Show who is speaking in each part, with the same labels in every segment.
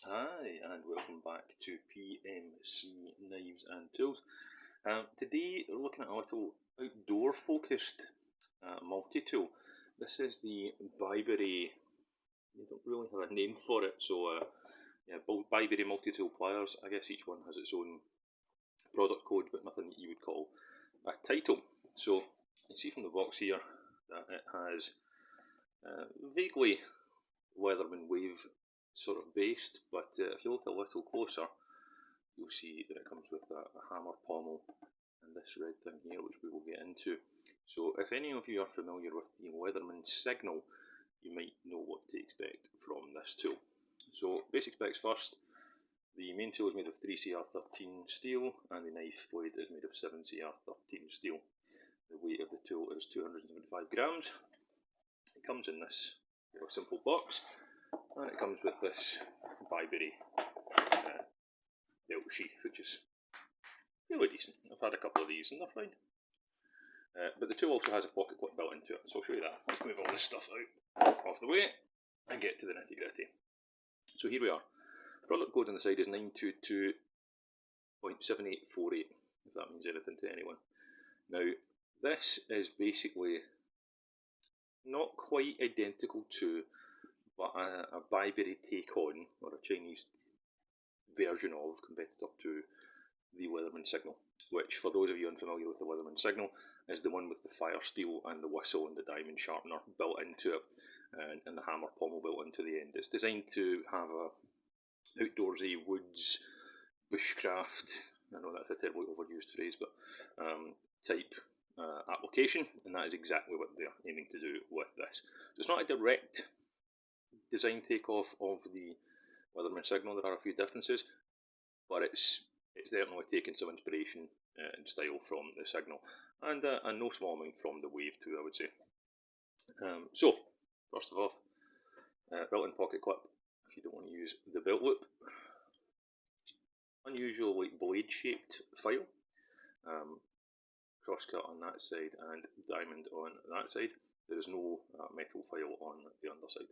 Speaker 1: Hi, and welcome back to PMC Knives and Tools. Today we're looking at a little outdoor focused multi-tool. This is the Bibury, I don't really have a name for it, so yeah, Bibury multi-tool pliers. I guess each one has its own product code, but nothing that you would call a title. So you see from the box here that it has vaguely Leatherman wave sort of based, but if you look a little closer, you'll see that it comes with a hammer pommel and this red thing here, which we will get into. So if any of you are familiar with the Leatherman Signal, you might know what to expect from this tool. So basic specs first. The main tool is made of 3CR13 steel and the knife blade is made of 7CR13 steel. The weight of the tool is 275 grams. It comes in this simple box, and it comes with this Bibury belt sheath, which is really decent. I've had a couple of these and they're fine. But the tool also has a pocket clip built into it, so I'll show you that. Let's move all this stuff out off the way and get to the nitty gritty. So here we are. Product code on the side is 922.7848, if that means anything to anyone. Now, this is basically not quite identical to, but a Bibury take on, or a Chinese version of, competitor to the Leatherman Signal, which, for those of you unfamiliar with the Leatherman Signal, is the one with the fire steel and the whistle and the diamond sharpener built into it, and the hammer pommel built into the end. It's designed to have a outdoorsy, woods, bushcraft, I know that's a terribly overused phrase, but type application, and that is exactly what they're aiming to do with this. So it's not a direct design takeoff of the Leatherman Signal. There are a few differences, but it's certainly taken some inspiration and style from the Signal, and no small amount from the Wave too, I would say. So, first of all, built-in pocket clip, if you don't want to use the belt loop. Unusual blade-shaped file, cross-cut on that side and diamond on that side. There is no metal file on the underside.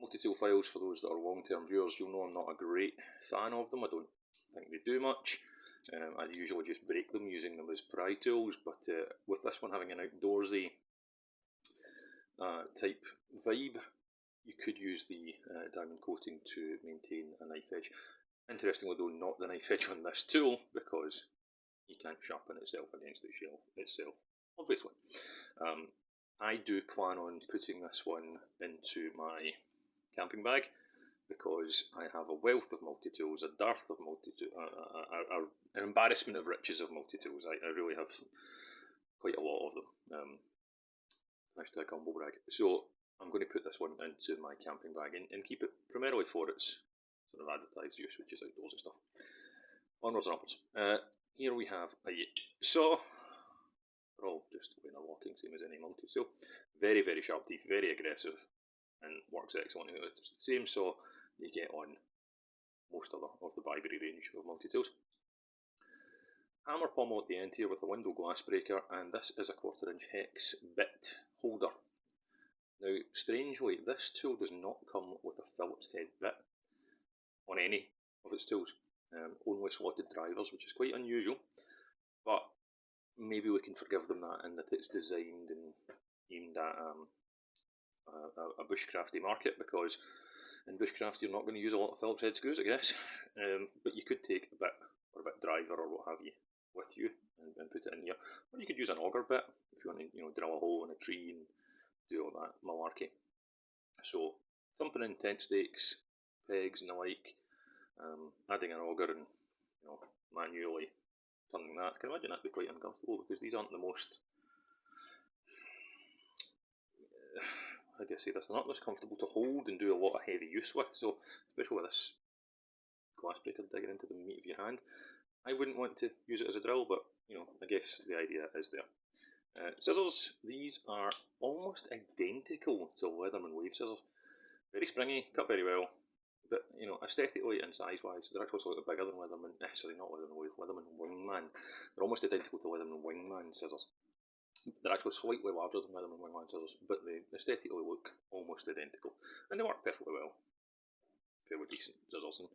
Speaker 1: Multi-tool files, for those that are long-term viewers, you'll know I'm not a great fan of them. I don't think they do much. I usually just break them using them as pry tools, but with this one having an outdoorsy type vibe, you could use the diamond coating to maintain a knife edge. Interestingly though, not the knife edge on this tool, because you can't sharpen itself against the shelf itself, obviously. I do plan on putting this one into my camping bag, because I have a wealth of multi-tools, a dearth of multi-tools, an embarrassment of riches of multi-tools. I really have quite a lot of them. Hashtag humble brag. So I'm going to put this one into my camping bag and keep it primarily for its sort of advertised use, which is outdoors and stuff. Onwards and upwards. Here we have a saw. They're all just interlocking, same as any multi-tool. Very, very sharp teeth, very aggressive, and works excellently. It's the same saw you get on most other of the Bibury range of multi-tools. Hammer pommel at the end here with a window glass breaker, and this is a 1/4 inch hex bit holder. Now, strangely, this tool does not come with a Phillips head bit on any of its tools, only slotted drivers, which is quite unusual, but maybe we can forgive them that in that it's designed and aimed at a bushcrafty market, because in bushcraft you're not going to use a lot of Phillips head screws, I guess, but you could take a bit or a bit driver or what have you with you and put it in here, or you could use an auger bit if you want to drill a hole in a tree and do all that malarkey. So thumping in tent stakes, pegs and the like, adding an auger and manually turning that, I can imagine that'd be quite uncomfortable, because these aren't the most, how do I say this, they're not most comfortable to hold and do a lot of heavy use with, so especially with this glass breaker digging into the meat of your hand, I wouldn't want to use it as a drill, but I guess the idea is there. Scissors, these are almost identical to Leatherman Wave scissors. Very springy, cut very well, but aesthetically and size-wise, they're actually slightly bigger than Leatherman, sorry, not Leatherman Wave, Leatherman Wingman. They're almost identical to Leatherman Wingman scissors. They're actually slightly larger than Leatherman Wingman scissors, but they aesthetically look almost identical, and they work perfectly well. fairly decent scissors. And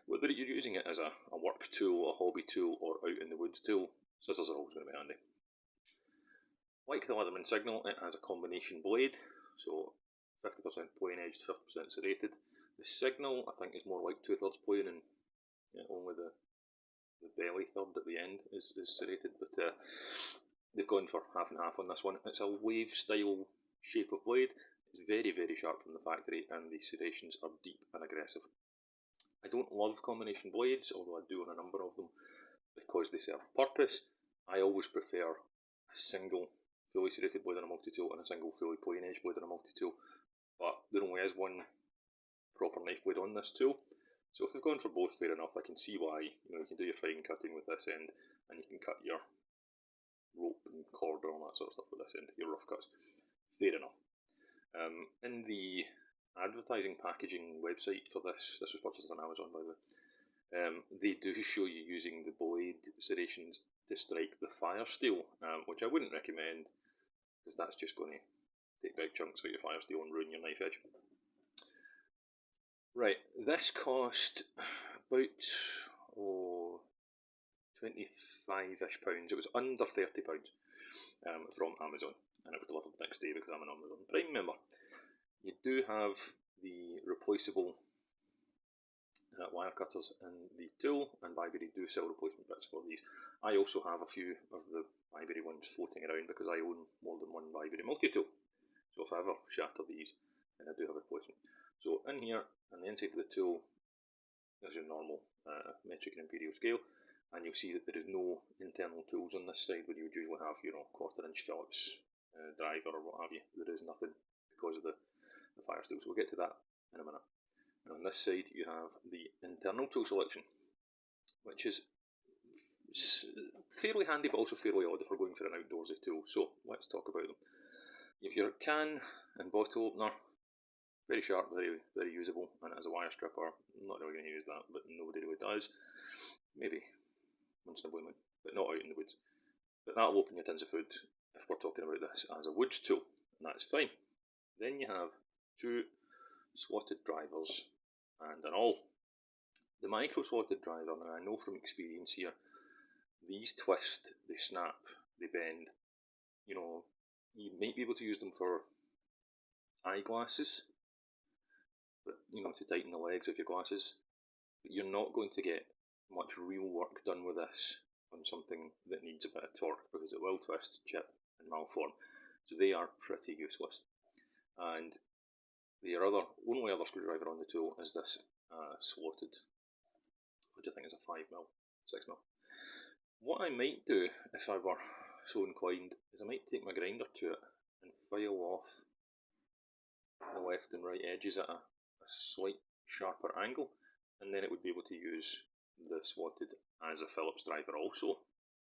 Speaker 1: whether you're using it as a work tool, a hobby tool, or out in the woods tool, scissors are always going to be handy. Like the Leatherman Signal, it has a combination blade, so 50% plain edged, 50% serrated. The Signal, I think, is more like 2/3 plain, and only the belly third at the end is serrated, but they've gone for half and half on this one. It's a wave style shape of blade. It's very, very sharp from the factory, and the serrations are deep and aggressive. I don't love combination blades, although I do on a number of them, because they serve a purpose. I always prefer a single fully serrated blade on a multi-tool and a single fully plain edge blade on a multi-tool, but there only is one proper knife blade on this tool. So if they've gone for both, fair enough. I can see why. You can do your fine cutting with this end, and you can cut your rope and cord and all that sort of stuff with this end, your rough cuts. Fair enough. In the advertising packaging website for this was purchased on Amazon, by the way, they do show you using the blade serrations to strike the fire steel, which I wouldn't recommend, because that's just going to take big chunks out your fire steel and ruin your knife edge. Right, this cost about £25-ish. It was under £30 from Amazon, and it was delivered the next day because I'm an Amazon Prime member. You do have the replaceable wire cutters in the tool, and Bibury do sell replacement bits for these. I also have a few of the Bibury ones floating around because I own more than one Bibury multi-tool. So if I ever shatter these, then I do have a replacement. So in here, on the inside of the tool, there's your normal metric and imperial scale, and you'll see that there is no internal tools on this side where you would usually have, 1/4" Phillips driver or what have you. There is nothing because of the fire steel, so we'll get to that in a minute. And on this side you have the internal tool selection, which is fairly handy but also fairly odd if we're going for an outdoorsy tool. So let's talk about them. You have your can and bottle opener. Very sharp, very, very usable, and as a wire stripper, I'm not really going to use that, but nobody really does. Maybe once in a blue moon, but not out in the woods. But that'll open your tins of food if we're talking about this as a woods tool, and that's fine. Then you have 2 slotted drivers and an awl. The micro slotted driver, now I know from experience here, these twist, they snap, they bend. You might be able to use them for eyeglasses, but to tighten the legs of your glasses, but you're not going to get much real work done with this on something that needs a bit of torque, because it will twist, chip and malform, so they are pretty useless. And the only other screwdriver on the tool is this slotted, which I think is a 5mm, 6mm. What I might do, if I were so inclined, is I might take my grinder to it and file off the left and right edges at a slight sharper angle, and then it would be able to use the slotted as a Phillips driver also,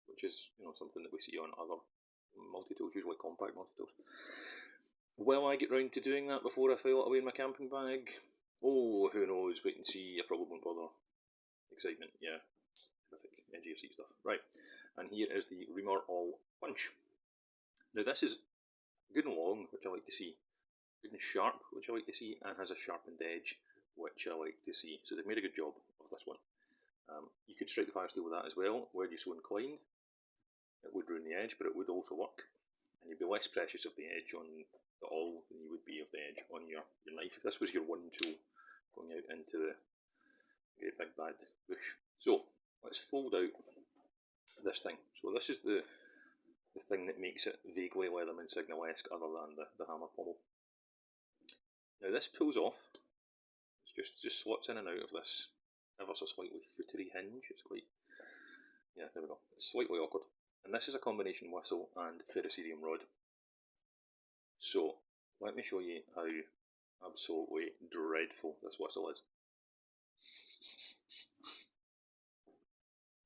Speaker 1: which is something that we see on other multi-tools, usually compact multi-tools. Will I get round to doing that before I file it away in my camping bag? Oh, who knows, wait and see, I probably won't bother. Excitement, yeah, terrific, edgy of seat stuff. Right, and here is the Reamer All Punch. Now this is good and long, which I like to see, good and sharp, which I like to see, and has a sharpened edge, which I like to see. So they've made a good job of this one. You could strike the fire steel with that as well, were you so inclined. It would ruin the edge, but it would also work, and you'd be less precious of the edge on the awl than you would be of the edge on your knife if this was your one tool going out into the great big bad bush. So let's fold out this thing. So this is the thing that makes it vaguely Leatherman Signal-esque, other than the hammer pommel. Now this pulls off. It's just slots in and out of this ever so slightly footery hinge. It's quite, yeah, there we go. It's slightly awkward. And this is a combination whistle and ferrocerium rod. So let me show you how absolutely dreadful this whistle is.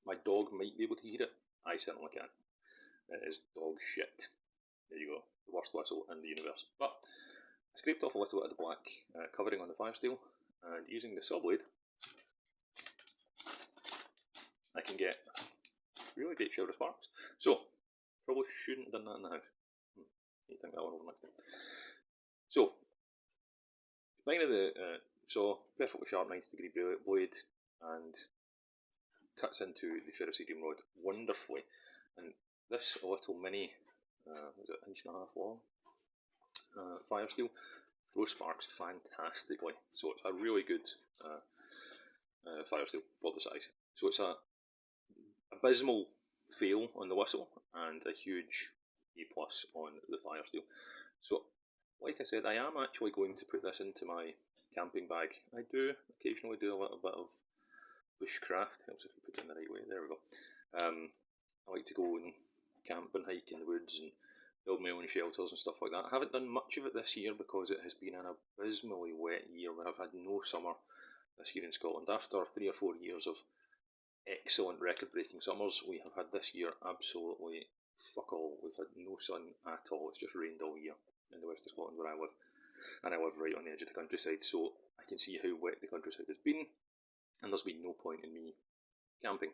Speaker 1: My dog might be able to hear it. I certainly can't. It is dog shit. There you go. The worst whistle in the universe. But I scraped off a little bit of the black covering on the fire steel, and using the saw blade, I can get really great shower of sparks. So, probably shouldn't have done that in the house. Need to think that one over next time. So, combining the saw, perfectly sharp 90-degree blade, and cuts into the ferrocerium rod wonderfully. And this little mini, was it 1.5 inch long, fire steel, throws sparks fantastically. So it's a really good fire steel for the size. So it's a abysmal fail on the whistle and a huge A+ on the fire steel. So, like I said, I am actually going to put this into my camping bag. I do occasionally do a little bit of bushcraft. Helps if you put it in the right way. There we go. I like to go and camp and hike in the woods and build my own shelters and stuff like that. I haven't done much of it this year because it has been an abysmally wet year. We have had no summer this year in Scotland. After 3 or 4 years of excellent record-breaking summers, we have had this year absolutely fuck all. We've had no sun at all. It's just rained all year in the west of Scotland where I live, and I live right on the edge of the countryside, so I can see how wet the countryside has been, and there's been no point in me camping.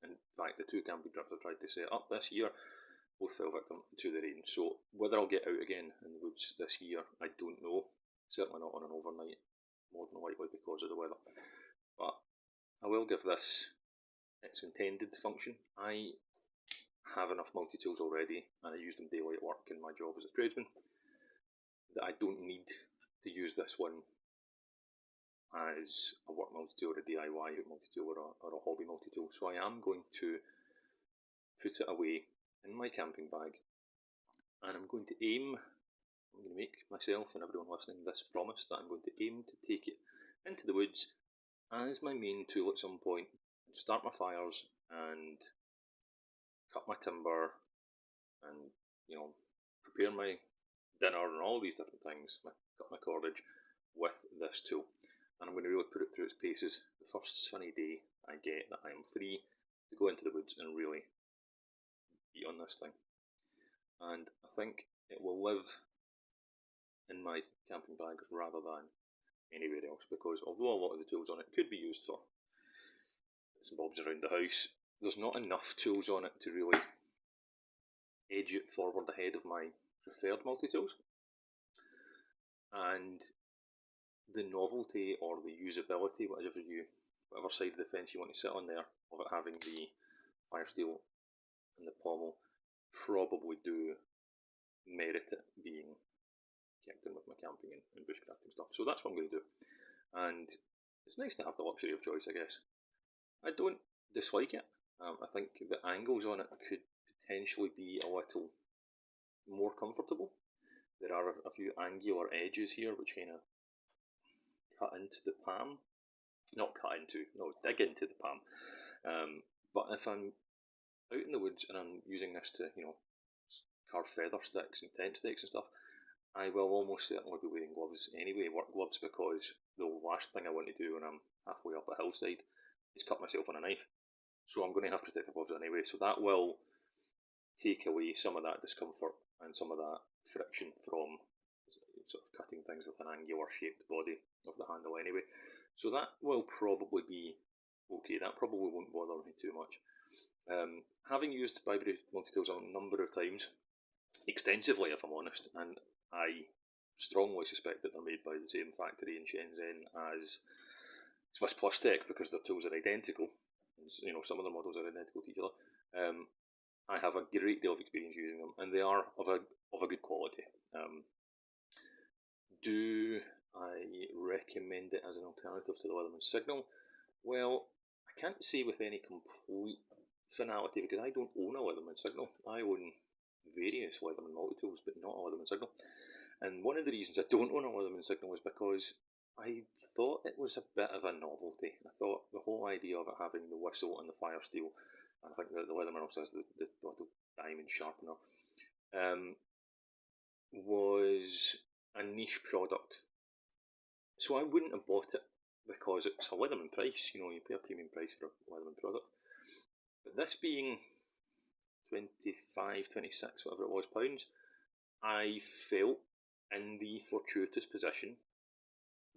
Speaker 1: In fact, the 2 camping trips I've tried to set up this year both fell victim to the rain. So whether I'll get out again in the woods this year, I don't know. Certainly not on an overnight, more than likely because of the weather. But I will give this its intended function. I have enough multi-tools already, and I use them daily at work in my job as a tradesman, that I don't need to use this one as a work multi-tool or a DIY multi-tool or a hobby multi-tool. So I am going to put it away in my camping bag, and I'm going to make myself and everyone listening this promise that I'm going to aim to take it into the woods as my main tool at some point, start my fires and cut my timber and, you know, prepare my dinner and all these different things, cut my cordage with this tool. And I'm going to really put it through its paces the first sunny day I get that I am free to go into the woods and really be on this thing. And I think it will live in my camping bag rather than anywhere else, because although a lot of the tools on it could be used for bits and bobs around the house, there's not enough tools on it to really edge it forward ahead of my preferred multi-tools. And the novelty or the usability, whatever side of the fence you want to sit on there, of it having the fire steel and the pommel, probably do merit it being kept in with my camping and bushcrafting stuff. So that's what I'm going to do. And it's nice to have the luxury of choice, I guess. I don't dislike it. I think the angles on it could potentially be a little more comfortable. There are a few angular edges here which kind of dig into the palm. But if I'm out in the woods and I'm using this to, carve feather sticks and tent stakes and stuff, I will almost certainly be wearing gloves anyway, work gloves, because the last thing I want to do when I'm halfway up a hillside is cut myself on a knife. So I'm going to have protective gloves anyway, so that will take away some of that discomfort and some of that friction from sort of cutting things with an angular shaped body of the handle anyway. So that will probably be okay, that probably won't bother me too much. Having used Bibury multi-tools a number of times, extensively if I'm honest, and I strongly suspect that they're made by the same factory in Shenzhen as Swiss Plus Tech, because their tools are identical. Some of their models are identical to each other. I have a great deal of experience using them, and they are of a good quality. Do I recommend it as an alternative to the Leatherman Signal? Well, I can't say with any complete finality, because I don't own a Leatherman Signal. I own various Leatherman multi-tools, but not a Leatherman Signal. And one of the reasons I don't own a Leatherman Signal is because I thought it was a bit of a novelty. I thought the whole idea of it having the whistle and the fire steel, and I think that the Leatherman also has the little diamond sharpener, was a niche product. So I wouldn't have bought it because it's a Leatherman price. You pay a premium price for a Leatherman product. But this being 25, 26, whatever it was, pounds, I felt in the fortuitous position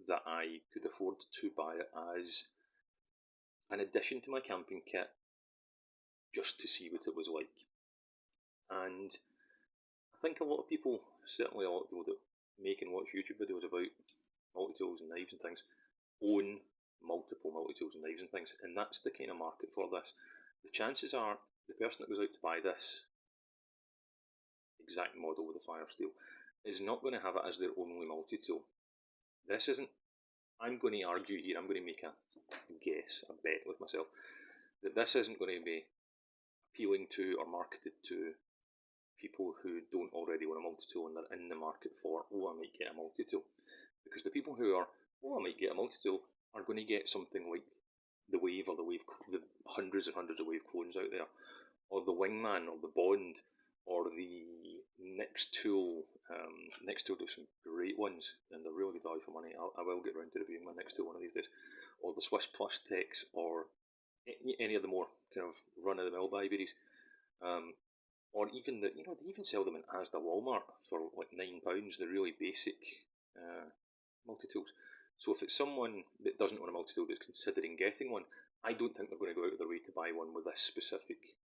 Speaker 1: that I could afford to buy it as an addition to my camping kit, just to see what it was like. And I think a lot of people, certainly a lot of people that make and watch YouTube videos about multi-tools and knives and things own multiple multi-tools and knives and things, and that's the kind of market for this. The chances are the person that goes out to buy this exact model with the fire steel is not going to have it as their only multi-tool. This isn't, I'm going to argue here, I'm going to make a guess, a bet with myself, that this isn't going to be appealing to or marketed to people who don't already own a multi-tool and they're in the market for, oh, I might get a multi-tool. Because the people who are, oh, I might get a multi-tool, are going to get something like the Wave or the hundreds and hundreds of Wave clones out there, or the Wingman or the Bond, or the Next Tool. Next Tool do some great ones, and they're really good value for money. I will get around to reviewing my Next Tool one of these days. Or the Swiss Plus Techs, or any of the more kind of run-of-the-mill Biburys. Or even they even sell them in Asda Walmart for like £9, the really basic multi-tools. So if it's someone that doesn't own a multi-tool that's considering getting one, I don't think they're going to go out of their way to buy one with this specific,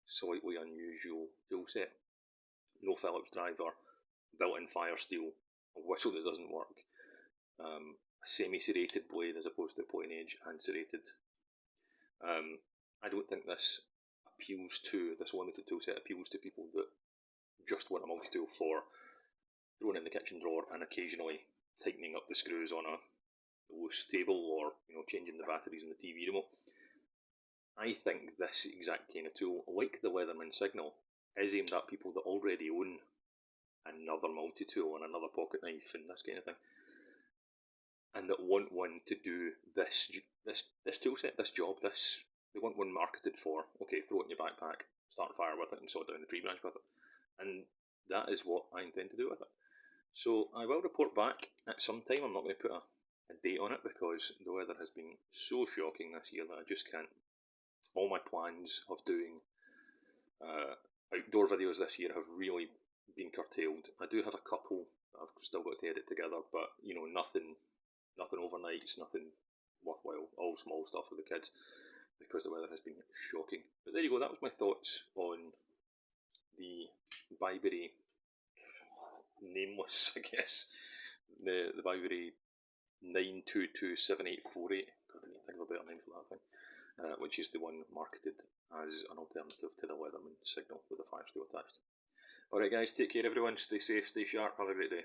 Speaker 1: slightly unusual tool set. No Phillips driver, built-in fire steel, a whistle that doesn't work, a semi-serrated blade as opposed to point edge and serrated. I don't think this limited tool set appeals to people that just want a multi-tool for throwing in the kitchen drawer and occasionally tightening up the screws on a loose table, or changing the batteries in the TV remote. I think this exact kind of tool, like the Leatherman Signal, is aimed at people that already own another multi-tool and another pocket knife and this kind of thing, and that want one to do this tool set, this job. They want one marketed for, okay, throw it in your backpack, start a fire with it, and sort down the tree branch with it. And that is what I intend to do with it. So I will report back at some time. I'm not going to put a date on it because the weather has been so shocking this year that I just can't. All my plans of doing outdoor videos this year have really been curtailed. I do have a couple that I've still got to edit together, but nothing overnights, nothing worthwhile, all small stuff with the kids, because the weather has been shocking. But there you go, that was my thoughts on the Bibury nameless, I guess, the Bibury 9227848. God, I didn't think of a better name for that thing. Which is the one marketed as an alternative to the Leatherman Signal with a fire steel attached. Alright guys, take care everyone, stay safe, stay sharp, have a great day.